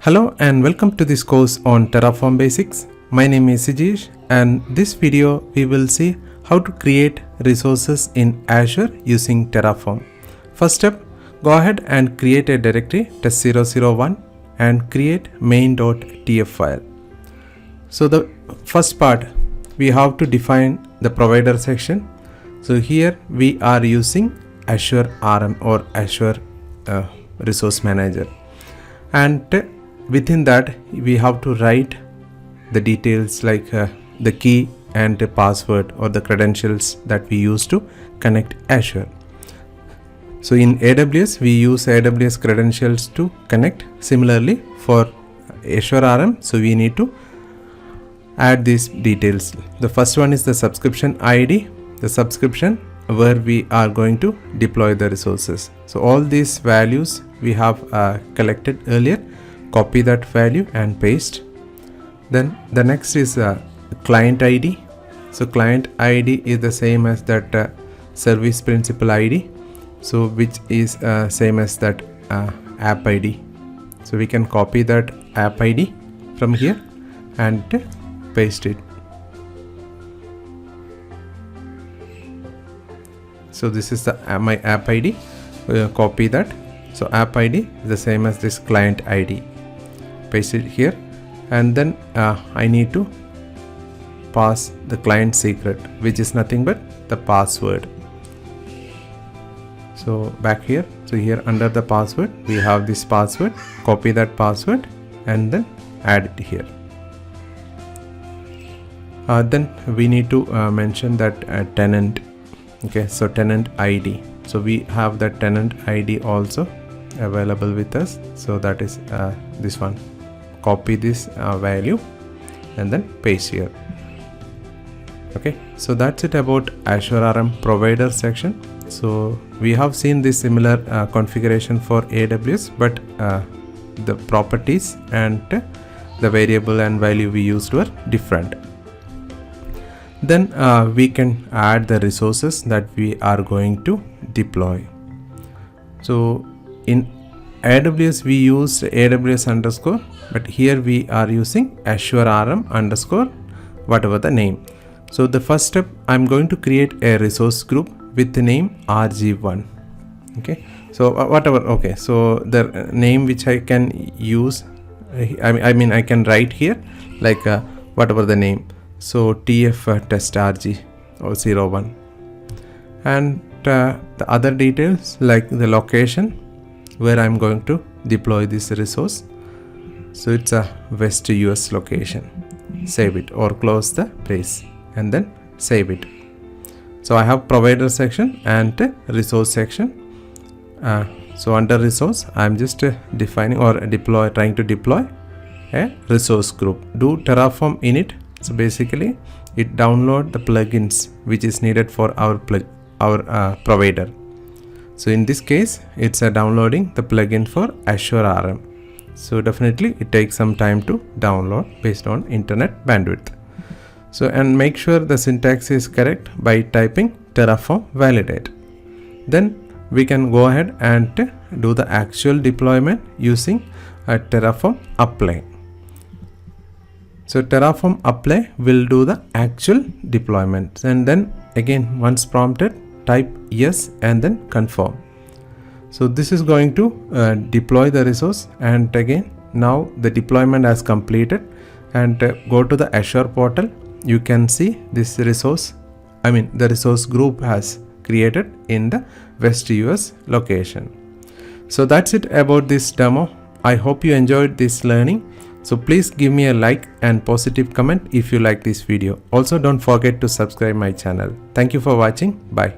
Hello and welcome to this course on Terraform Basics. My name is Sijesh, and this video we will see how to create resources in Azure using Terraform. First step, go ahead and create a directory test001 and create main.tf file. So the first part, we have to define the provider section. So here we are using Azure RM or Azure Resource Manager, and within that we have to write the details like the key and the password or the credentials that we use to connect Azure. So in AWS we use AWS credentials to connect. Similarly for Azure RM, so we need to add these details. The first one is the subscription ID, the subscription where we are going to deploy the resources. So all these values we have collected earlier. Copy that value and paste. Then the next is client ID. So client ID is the same as that service principal ID, so which is same as that app ID. So we can copy that app ID from here and paste it. So this is the my app ID. Copy that. So app ID is the same as this client ID. Paste it here, and then I need to pass the client secret, which is nothing but the password. So back here, so here under the password we have this password. Copy that password and then add it here. Then we need to mention that tenant. Okay, so tenant ID. So we have that tenant ID also available with us. So that is this one. Copy this value and then paste here. Okay, so that's it about Azure RM provider section. So we have seen this similar configuration for AWS, but the properties and the variable and value we used were different. Then we can add the resources that we are going to deploy. So in AWS we use AWS underscore, but here we are using Azure RM underscore whatever the name. So the first step, I'm going to create a resource group with the name RG1. Okay, so whatever. Okay, so the name which I can use, I mean I can write here like whatever the name. So TF test RG or 01, and the other details like the location where I'm going to deploy this resource. So it's a West US location. Save it or close the brace and then save it. So I have provider section and resource section. So under resource, I'm just defining or trying to deploy a resource group. Do terraform init. So basically it download the plugins which is needed for our provider. So in this case, it's downloading the plugin for Azure RM. So definitely it takes some time to download based on internet bandwidth. So and make sure the syntax is correct by typing terraform validate. Then we can go ahead and do the actual deployment using a terraform apply. So terraform apply will do the actual deployment, and then again once prompted type yes and then confirm. So this is going to deploy the resource, and again now the deployment has completed, and go to the Azure portal. You can see this resource, the resource group has created in the West US location. So that's it about this demo. I hope you enjoyed this learning. So please give me a like and positive comment if you like this video. Also don't forget to subscribe my channel. Thank you for watching. Bye.